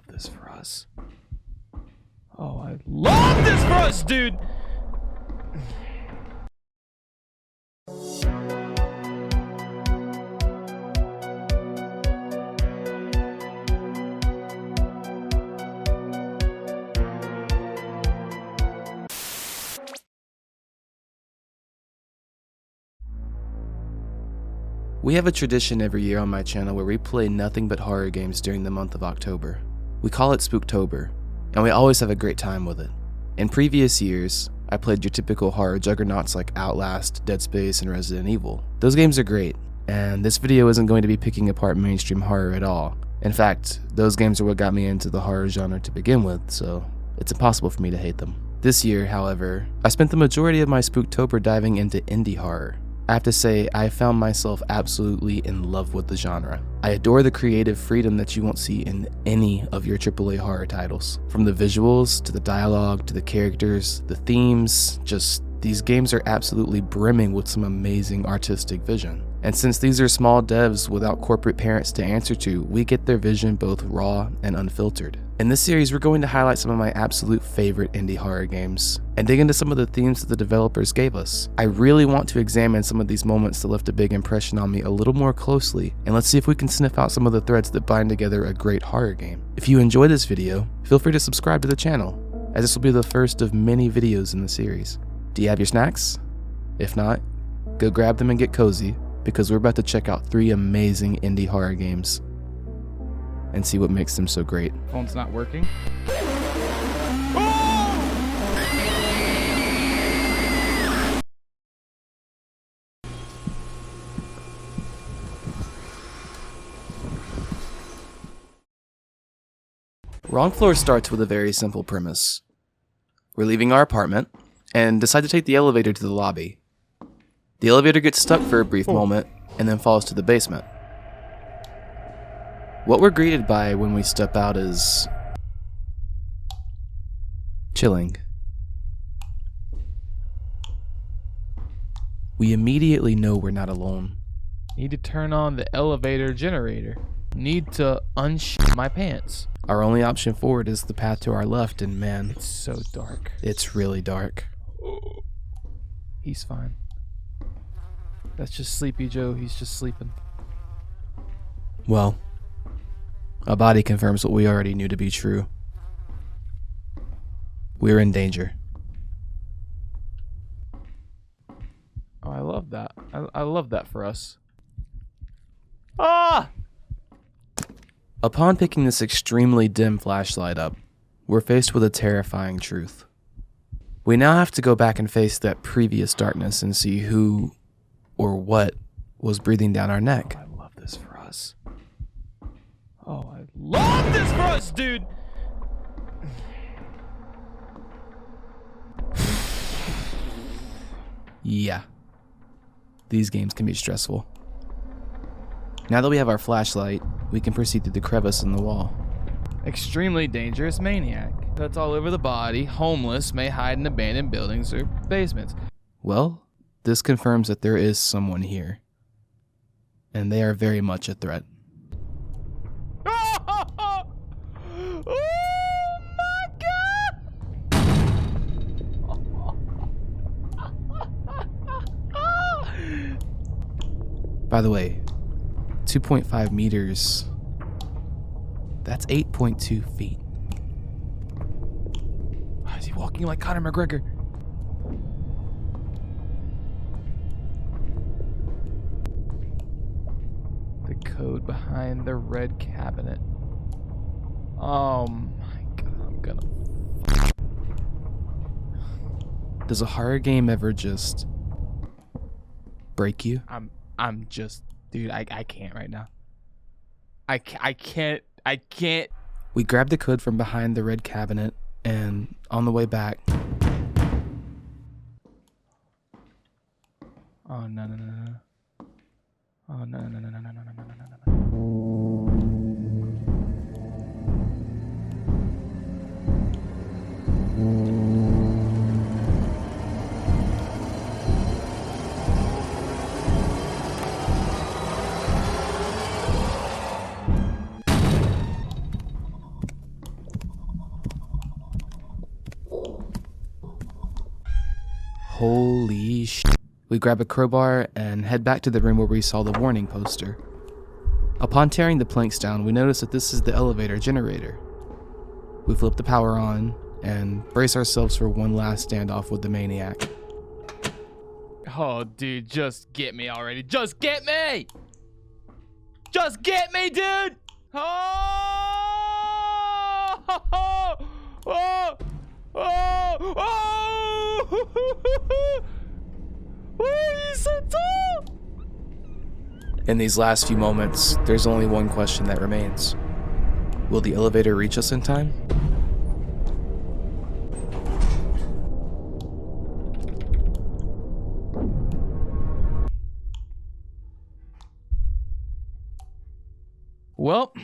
love this for us. Oh, I love this for us, dude! We have a tradition every year on my channel where we play nothing but horror games during the month of October. We call it Spooktober, and we always have a great time with it. In previous years, I played your typical horror juggernauts like Outlast, Dead Space, and Resident Evil. Those games are great, and this video isn't going to be picking apart mainstream horror at all. In fact, those games are what got me into the horror genre to begin with, so it's impossible for me to hate them. This year, however, I spent the majority of my Spooktober diving into indie horror. I have to say, I found myself absolutely in love with the genre. I adore the creative freedom that you won't see in any of your AAA horror titles. From the visuals, to the dialogue, to the characters, the themes, these games are absolutely brimming with some amazing artistic vision. And since these are small devs without corporate parents to answer to, we get their vision both raw and unfiltered. In this series, we're going to highlight some of my absolute favorite indie horror games, and dig into some of the themes that the developers gave us. I really want to examine some of these moments that left a big impression on me a little more closely, and let's see if we can sniff out some of the threads that bind together a great horror game. If you enjoy this video, feel free to subscribe to the channel, as this will be the first of many videos in the series. Do you have your snacks? If not, go grab them and get cozy, because we're about to check out 3 amazing indie horror games and see what makes them so great. Phone's not working. Wrong Floor starts with a very simple premise. We're leaving our apartment and decide to take the elevator to the lobby. The elevator gets stuck for a brief moment and then falls to the basement. What we're greeted by when we step out is chilling. We immediately know we're not alone. Need to turn on the elevator generator. Need to unshit my pants. Our only option forward is the path to our left, and man, It's so dark. it's really dark. He's fine. That's just Sleepy Joe. He's just sleeping. Well, a body confirms what we already knew to be true. We're in danger. Oh, I love that. I love that for us. Ah! Upon picking this extremely dim flashlight up, we're faced with a terrifying truth. We now have to go back and face that previous darkness and see who or what was breathing down our neck. I love this for us. Oh, I love this for us, dude! Yeah, these games can be stressful. Now that we have our flashlight, we can proceed through the crevice in the wall. Extremely dangerous maniac. Cuts all over the body, homeless, may hide in abandoned buildings or basements. Well, this confirms that there is someone here, and they are very much a threat. Oh my God! By the way, 2.5 meters, that's 8.2 feet. Why is he walking like Conor McGregor? The code behind the red cabinet. Oh my God, I'm gonna... Does a horror game ever just break you? I'm just... Dude, I can't right now. I can't. We grab the code from behind the red cabinet, and on the way back... Oh, no. Oh, no. Holy shit. We grab a crowbar and head back to the room where we saw the warning poster. Upon tearing the planks down, we notice that this is the elevator generator. We flip the power on and brace ourselves for one last standoff with the maniac. Oh, dude, just get me already. Just get me! Just get me, dude! Oh! Oh! Oh! Oh! Oh, he's so tall! In these last few moments, there's only one question that remains. Will the elevator reach us in time? Well,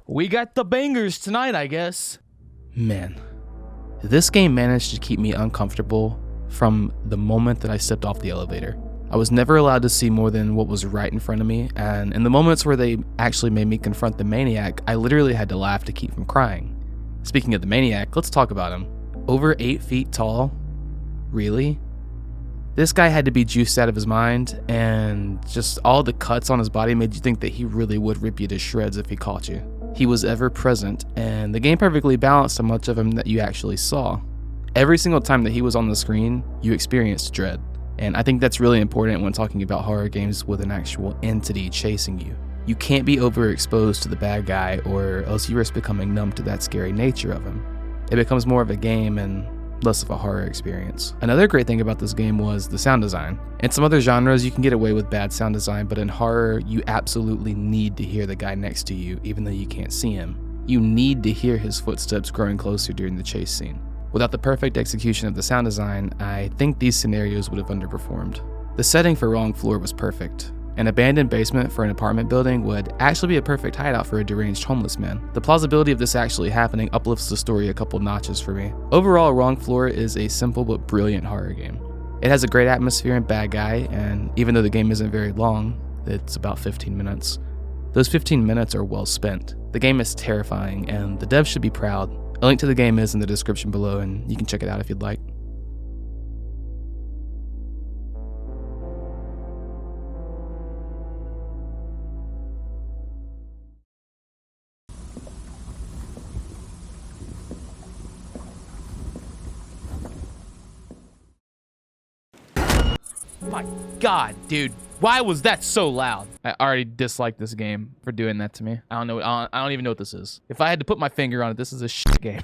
we got the bangers tonight, I guess. Man, this game managed to keep me uncomfortable from the moment that I stepped off the elevator. I was never allowed to see more than what was right in front of me, and in the moments where they actually made me confront the maniac, I literally had to laugh to keep from crying. Speaking of the maniac, let's talk about him. Over 8 feet tall? Really? This guy had to be juiced out of his mind, and just all the cuts on his body made you think that he really would rip you to shreds if he caught you. He was ever present, and the game perfectly balanced how much of him that you actually saw. Every single time that he was on the screen, you experienced dread. And I think that's really important when talking about horror games with an actual entity chasing you. You can't be overexposed to the bad guy, or else you risk becoming numb to that scary nature of him. It becomes more of a game and less of a horror experience. Another great thing about this game was the sound design. In some other genres, you can get away with bad sound design, but in horror, you absolutely need to hear the guy next to you, even though you can't see him. You need to hear his footsteps growing closer during the chase scene. Without the perfect execution of the sound design, I think these scenarios would have underperformed. The setting for Wrong Floor was perfect. An abandoned basement for an apartment building would actually be a perfect hideout for a deranged homeless man. The plausibility of this actually happening uplifts the story a couple notches for me. Overall, Wrong Floor is a simple but brilliant horror game. It has a great atmosphere and bad guy, and even though the game isn't very long, it's about 15 minutes. Those 15 minutes are well spent. The game is terrifying, and the devs should be proud. A link to the game is in the description below, and you can check it out if you'd like. My God, dude. Why was that so loud? I already dislike this game for doing that to me. I don't even know what this is. If I had to put my finger on it, this is a shit game.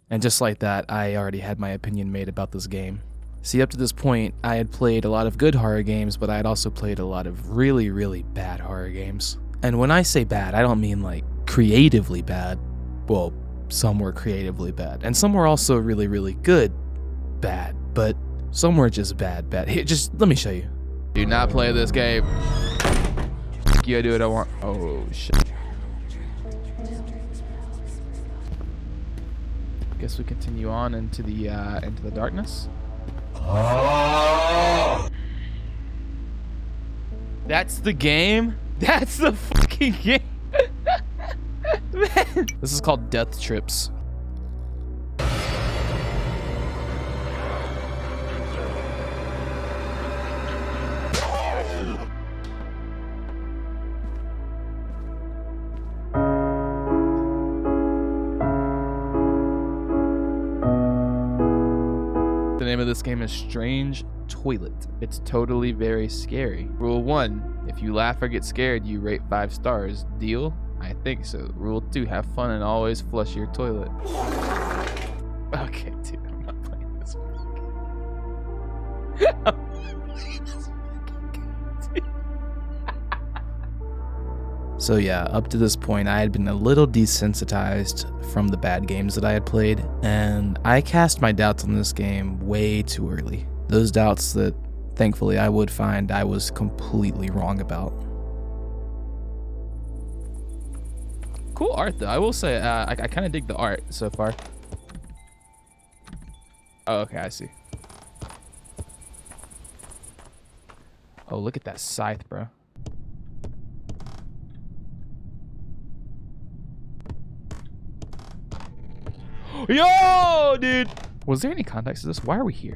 And just like that, I already had my opinion made about this game. See, up to this point, I had played a lot of good horror games, but I had also played a lot of really, really bad horror games. And when I say bad, I don't mean like creatively bad. Well, some were creatively bad, and some were also really, really good bad, but some were just bad. Here, just let me show you. Do not play this game. You do what I want. Oh, shit. Guess we continue on into the darkness. That's the game? That's the fucking game. Man. This is called Death Trips. The name of this game is Strange Toilet. It's totally very scary. Rule 1, if you laugh or get scared, you rate 5 stars. Deal? I think so. Rule 2, have fun and always flush your toilet. Okay, dude, I'm not playing this one. So yeah, up to this point, I had been a little desensitized from the bad games that I had played, and I cast my doubts on this game way too early. Those doubts that, thankfully, I would find I was completely wrong about. Cool art, though. I will say, I kind of dig the art so far. Oh, okay, I see. Oh, look at that scythe, bro. Yo, dude! Was there any context to this? Why are we here?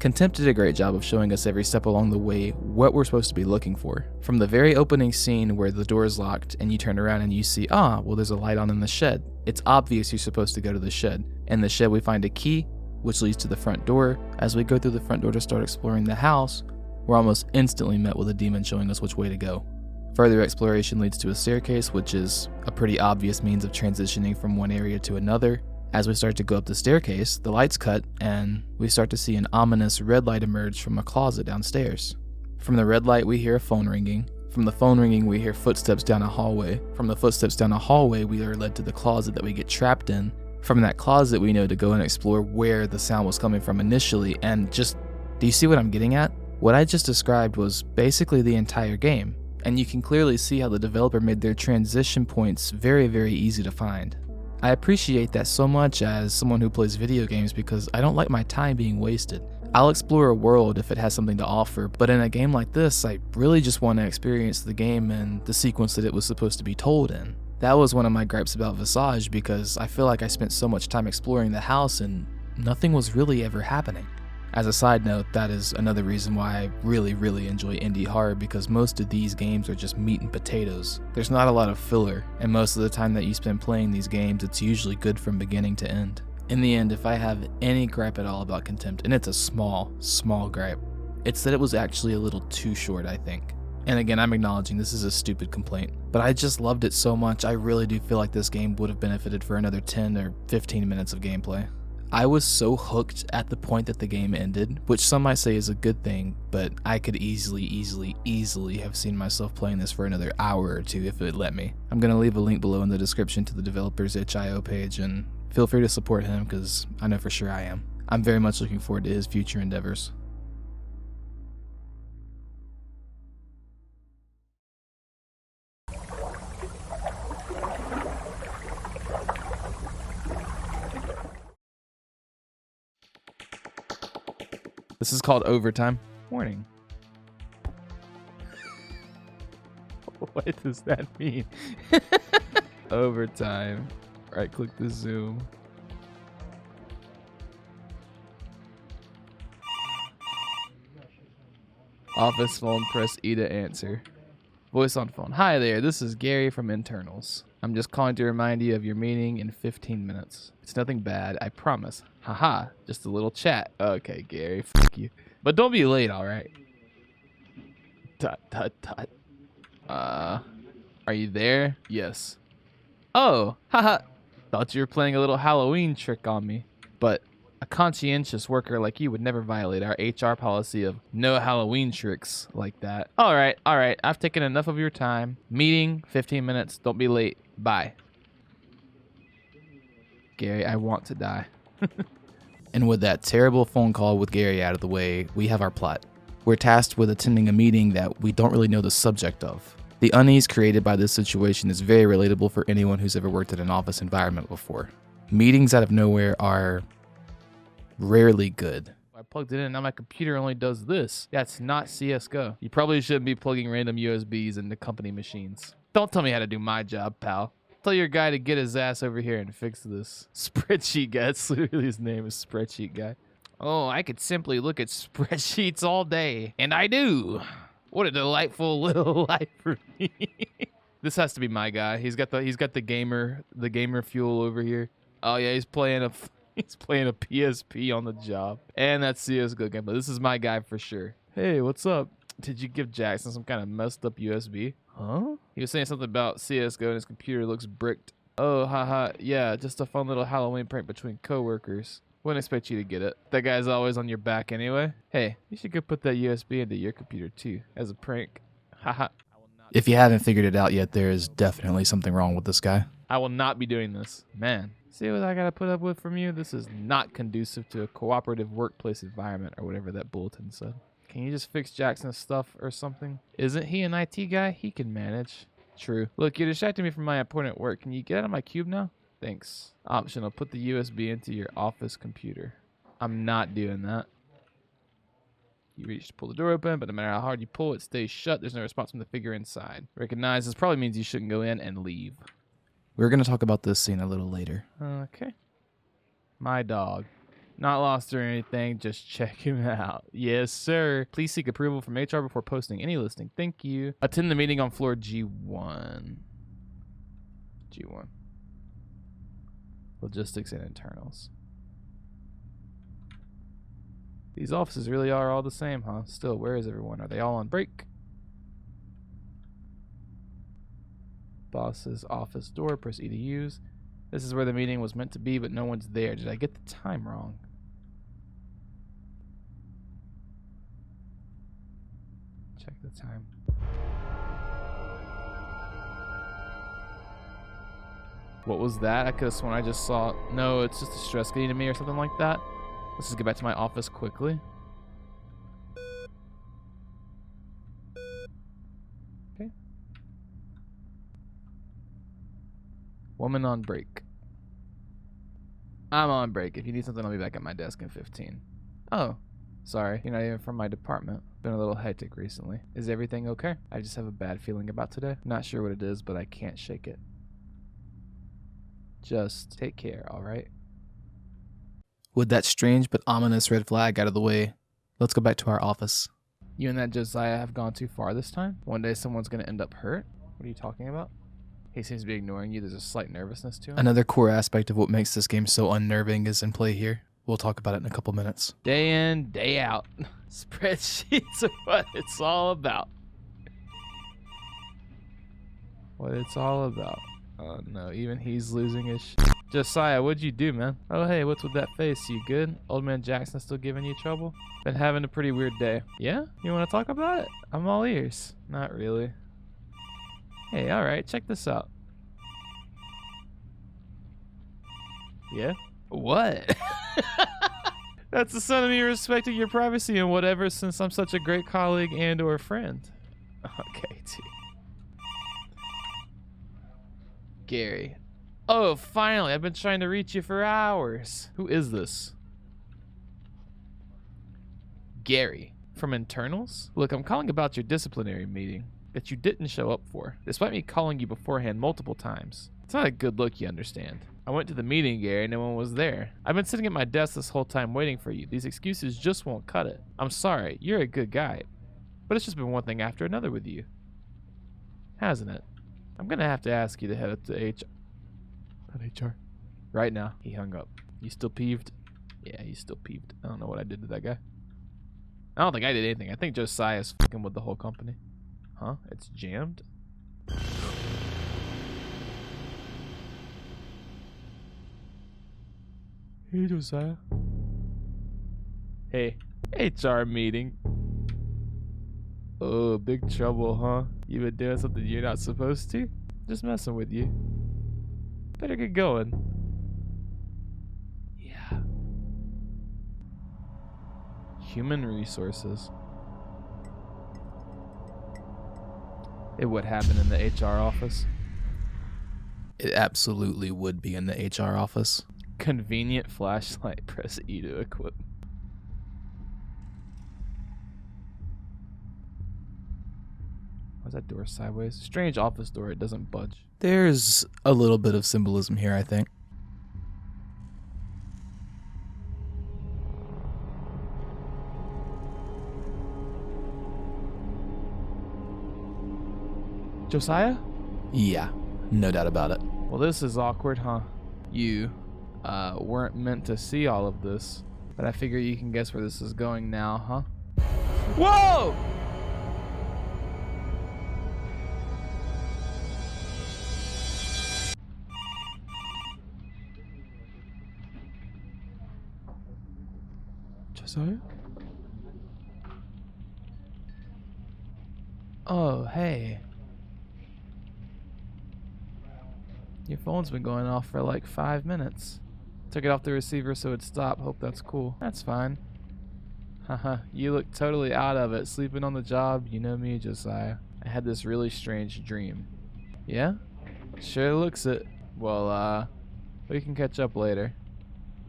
Contempt did a great job of showing us every step along the way what we're supposed to be looking for. From the very opening scene where the door is locked and you turn around and you see, well, there's a light on in the shed. It's obvious you're supposed to go to the shed. In the shed we find a key, which leads to the front door. As we go through the front door to start exploring the house, we're almost instantly met with a demon showing us which way to go. Further exploration leads to a staircase, which is a pretty obvious means of transitioning from one area to another. As we start to go up the staircase, the lights cut, and we start to see an ominous red light emerge from a closet downstairs. From the red light, we hear a phone ringing. From the phone ringing, we hear footsteps down a hallway. From the footsteps down a hallway, we are led to the closet that we get trapped in. From that closet, we know to go and explore where the sound was coming from initially, and just, do you see what I'm getting at? What I just described was basically the entire game, and you can clearly see how the developer made their transition points very, very easy to find. I appreciate that so much as someone who plays video games because I don't like my time being wasted. I'll explore a world if it has something to offer, but in a game like this, I really just want to experience the game and the sequence that it was supposed to be told in. That was one of my gripes about Visage because I feel like I spent so much time exploring the house and nothing was really ever happening. As a side note, that is another reason why I really enjoy indie horror, because most of these games are just meat and potatoes. There's not a lot of filler, and most of the time that you spend playing these games, it's usually good from beginning to end. In the end, if I have any gripe at all about Contempt, and it's a small gripe, it's that it was actually a little too short, I think. And again, I'm acknowledging this is a stupid complaint, but I just loved it so much, I really do feel like this game would have benefited for another 10 or 15 minutes of gameplay. I was so hooked at the point that the game ended, which some might say is a good thing, but I could easily have seen myself playing this for another hour or two if it let me. I'm going to leave a link below in the description to the developer's itch.io page, and feel free to support him because I know for sure I am. I'm very much looking forward to his future endeavors. This is called overtime. Warning. What does that mean? Overtime. Right click to zoom. Office phone, press E to answer. Voice on phone. Hi there, this is Gary from Internals. I'm just calling to remind you of your meeting in 15 minutes. It's nothing bad, I promise. Haha, just a little chat. Okay, Gary, fuck you. But don't be late, alright? ... Are you there? Yes. Oh, haha. Thought you were playing a little Halloween trick on me. But a conscientious worker like you would never violate our HR policy of no Halloween tricks like that. Alright, I've taken enough of your time. Meeting, 15 minutes. Don't be late. Bye. Gary, I want to die. And with that terrible phone call with Gary out of the way, we have our plot. We're tasked with attending a meeting that we don't really know the subject of. The unease created by this situation is very relatable for anyone who's ever worked in an office environment before. Meetings out of nowhere are rarely good. I plugged it in, now my computer only does this. That's not CSGO. You probably shouldn't be plugging random USBs into company machines. Don't tell me how to do my job, pal. Tell your guy to get his ass over here and fix this. Spreadsheet guy. That's literally his name is Spreadsheet guy. Oh, I could simply look at spreadsheets all day. And I do. What a delightful little life for me. This has to be my guy. He's got the gamer fuel over here. Oh yeah, he's playing a PSP on the job. And that's CSGO gameplay. This is my guy for sure. Hey, what's up? Did you give Jackson some kind of messed up USB? Huh? He was saying something about CSGO and his computer looks bricked. Oh, haha. Yeah, just a fun little Halloween prank between coworkers. Wouldn't expect you to get it. That guy's always on your back anyway. Hey, you should go put that USB into your computer too, as a prank. Haha. If you haven't figured it out yet, there is definitely something wrong with this guy. I will not be doing this. Man, see what I gotta put up with from you? This is not conducive to a cooperative workplace environment or whatever that bulletin said. Can you just fix Jackson's stuff or something? Isn't he an IT guy? He can manage. True. Look, you're distracting me from my important work. Can you get out of my cube now? Thanks. Optional. Put the USB into your office computer. I'm not doing that. You reach to pull the door open, but no matter how hard you pull, it stays shut. There's no response from the figure inside. Recognize this probably means you shouldn't go in and leave. We're going to talk about this scene a little later. Okay. My dog. Not lost or anything, just check him out. Yes, sir. Please seek approval from HR before posting any listing. Thank you. Attend the meeting on floor G1. G1. Logistics and internals. These offices really are all the same, huh? Still, where is everyone? Are they all on break? Boss's office door. Press E to use. This is where the meeting was meant to be, but no one's there. Did I get the time wrong? Check the time. What was that? I could have sworn I just saw... No, it's just a stress getting to me or something like that. Let's just get back to my office quickly. Okay. Woman on break. I'm on break. If you need something, I'll be back at my desk in 15. Oh, sorry. You're not even from my department. Been a little hectic recently. Is everything okay? I just have a bad feeling about today. Not sure what it is, but I can't shake it. Just take care, alright? With that strange but ominous red flag out of the way, let's go back to our office. You and that Josiah have gone too far this time? One day someone's gonna end up hurt? What are you talking about? He seems to be ignoring you. There's a slight nervousness to him. Another core aspect of what makes this game so unnerving is in play here. We'll talk about it in a couple minutes. Day in, day out. Spreadsheets are what it's all about. What it's all about. Oh no, even he's losing his shit. Josiah, what'd you do, man? Oh hey, what's with that face? You good? Old man Jackson still giving you trouble? Been having a pretty weird day. Yeah? You wanna talk about it? I'm all ears. Not really. Hey, alright, check this out. Yeah? What? That's the son of me respecting your privacy and whatever, since I'm such a great colleague and or friend. Okay, T. Gary. Oh, finally. I've been trying to reach you for hours. Who is this? Gary. From internals? Look, I'm calling about your disciplinary meeting that you didn't show up for, despite me calling you beforehand multiple times. It's not a good look, you understand. I went to the meeting, Gary, no one was there. I've been sitting at my desk this whole time waiting for you. These excuses just won't cut it. I'm sorry, you're a good guy, but it's just been one thing after another with you. Hasn't it? I'm gonna have to ask you to head up to HR. Right now. He hung up. You still peeved? Yeah, he's still peeved. I don't know what I did to that guy. I don't think I did anything. I think Josiah's fucking with the whole company. Huh? It's jammed? Hey, Josiah. Hey. HR meeting. Oh, big trouble, huh? You been doing something you're not supposed to? Just messing with you. Better get going. Yeah. Human resources. It would happen in the HR office. It absolutely would be in the HR office. Convenient flashlight. Press E to equip. Why is that door sideways? Strange office door. It doesn't budge. There's a little bit of symbolism here, I think. Josiah? Yeah, no doubt about it. Well, this is awkward, huh? You weren't meant to see all of this, but I figure you can guess where this is going now, huh? Whoa! Josiah? Oh, hey. Your phone's been going off for like 5 minutes. Took it off the receiver so it'd stop. Hope that's cool. That's fine. Haha, you look totally out of it. Sleeping on the job. You know me, Josiah. I had this really strange dream. Yeah? Sure looks it. Well, we can catch up later.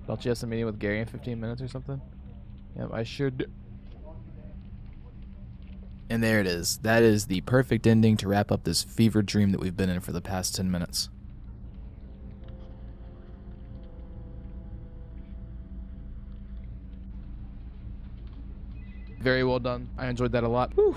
Don't you have some meeting with Gary in 15 minutes or something? Yep, I sure do. And there it is. That is the perfect ending to wrap up this fever dream that we've been in for the past 10 minutes. Very well done. I enjoyed that a lot. Whew.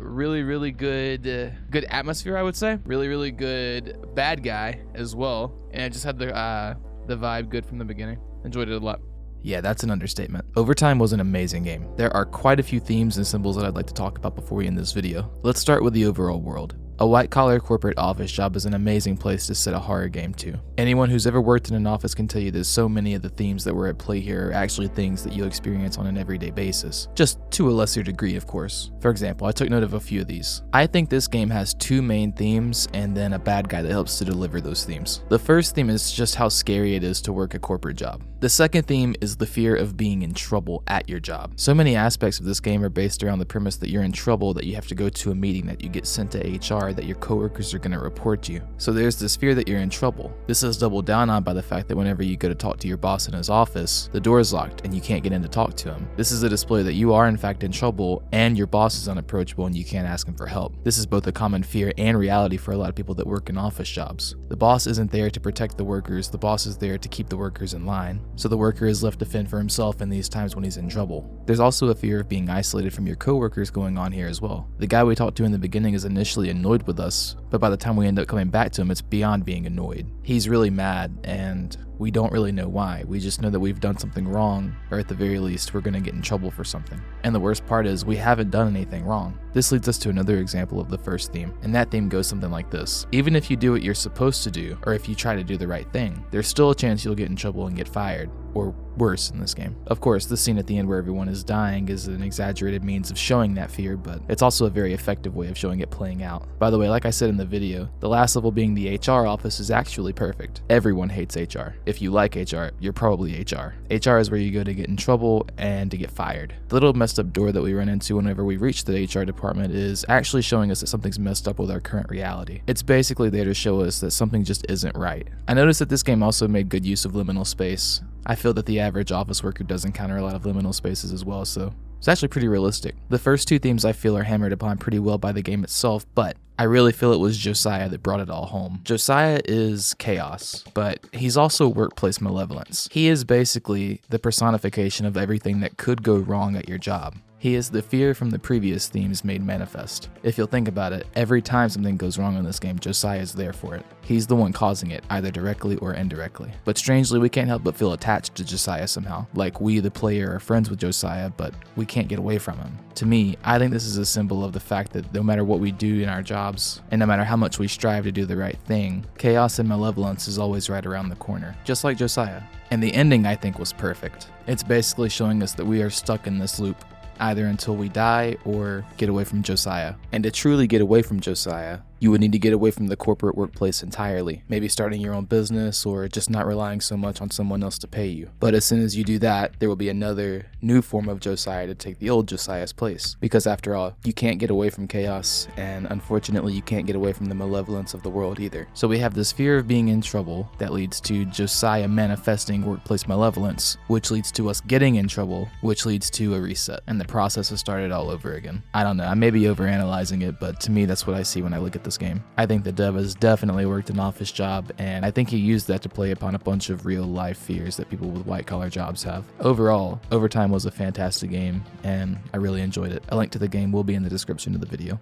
Really good atmosphere, I would say. Really good bad guy as well. And I just had the vibe good from the beginning. Enjoyed it a lot. Yeah, that's an understatement. Overtime was an amazing game. There are quite a few themes and symbols that I'd like to talk about before we end this video. Let's start with the overall world. A white-collar corporate office job is an amazing place to set a horror game to. Anyone who's ever worked in an office can tell you that so many of the themes that were at play here are actually things that you'll experience on an everyday basis. Just to a lesser degree, of course. For example, I took note of a few of these. I think this game has two main themes and then a bad guy that helps to deliver those themes. The first theme is just how scary it is to work a corporate job. The second theme is the fear of being in trouble at your job. So many aspects of this game are based around the premise that you're in trouble, that you have to go to a meeting, that you get sent to HR, that your coworkers are going to report you. So there's this fear that you're in trouble. This is doubled down on by the fact that whenever you go to talk to your boss in his office, the door is locked and you can't get in to talk to him. This is a display that you are in fact in trouble and your boss is unapproachable and you can't ask him for help. This is both a common fear and reality for a lot of people that work in office jobs. The boss isn't there to protect the workers, the boss is there to keep the workers in line. So the worker is left to fend for himself in these times when he's in trouble. There's also a fear of being isolated from your coworkers going on here as well. The guy we talked to in the beginning is initially annoyed with us, but by the time we end up coming back to him, it's beyond being annoyed. He's really mad, and we don't really know why. We just know that we've done something wrong, or at the very least, we're gonna get in trouble for something. And the worst part is, we haven't done anything wrong. This leads us to another example of the first theme, and that theme goes something like this. Even if you do what you're supposed to do, or if you try to do the right thing, there's still a chance you'll get in trouble and get fired, or worse in this game. Of course, the scene at the end where everyone is dying is an exaggerated means of showing that fear, but it's also a very effective way of showing it playing out. By the way, like I said in the video, the last level being the HR office is actually perfect. Everyone hates HR. If you like HR, you're probably HR. HR is where you go to get in trouble and to get fired. The little messed up door that we run into whenever we reach the HR department is actually showing us that something's messed up with our current reality. It's basically there to show us that something just isn't right. I noticed that this game also made good use of liminal space. I feel that the average office worker does encounter a lot of liminal spaces as well, so it's actually pretty realistic. The first two themes I feel are hammered upon pretty well by the game itself, but I really feel it was Josiah that brought it all home. Josiah is chaos, but he's also workplace malevolence. He is basically the personification of everything that could go wrong at your job. He is the fear from the previous themes made manifest. If you'll think about it, every time something goes wrong in this game, Josiah is there for it. He's the one causing it, either directly or indirectly. But strangely, we can't help but feel attached to Josiah somehow. Like we, the player, are friends with Josiah, but we can't get away from him. To me, I think this is a symbol of the fact that no matter what we do in our jobs, and no matter how much we strive to do the right thing, chaos and malevolence is always right around the corner, just like Josiah. And the ending, I think, was perfect. It's basically showing us that we are stuck in this loop, either until we die or get away from Josiah. And to truly get away from Josiah, you would need to get away from the corporate workplace entirely, maybe starting your own business or just not relying so much on someone else to pay you. But as soon as you do that, there will be another new form of Josiah to take the old Josiah's place. Because after all, you can't get away from chaos, and unfortunately you can't get away from the malevolence of the world either. So we have this fear of being in trouble that leads to Josiah manifesting workplace malevolence, which leads to us getting in trouble, which leads to a reset, and the process has started all over again. I don't know, I may be overanalyzing it, but to me that's what I see when I look at this game. I think the dev has definitely worked an office job, and I think he used that to play upon a bunch of real life fears that people with white collar jobs have. Overall, Overtime was a fantastic game, and I really enjoyed it. A link to the game will be in the description of the video.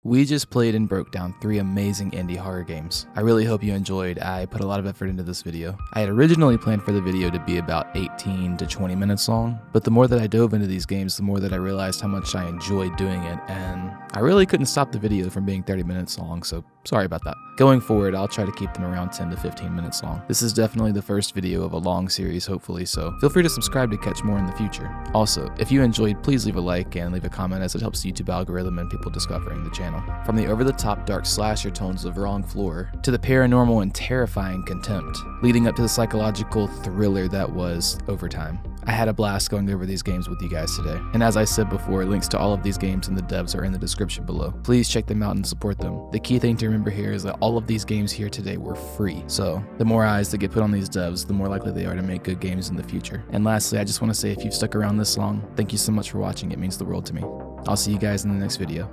We just played and broke down 3 amazing indie horror games. I really hope you enjoyed. I put a lot of effort into this video. I had originally planned for the video to be about 18 to 20 minutes long, but the more that I dove into these games, the more that I realized how much I enjoyed doing it, and I really couldn't stop the video from being 30 minutes long, so sorry about that. Going forward, I'll try to keep them around 10 to 15 minutes long. This is definitely the first video of a long series, hopefully, so feel free to subscribe to catch more in the future. Also, if you enjoyed, please leave a like and leave a comment, as it helps the YouTube algorithm and people discovering the channel. From the over-the-top dark slasher tones of Wrong Floor, to the paranormal and terrifying Contempt, leading up to the psychological thriller that was Overtime. I had a blast going over these games with you guys today. And as I said before, links to all of these games and the devs are in the description below. Please check them out and support them. The key thing to remember here is that all of these games here today were free. So the more eyes that get put on these devs, the more likely they are to make good games in the future. And lastly, I just want to say, if you've stuck around this long, thank you so much for watching. It means the world to me. I'll see you guys in the next video.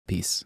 Peace.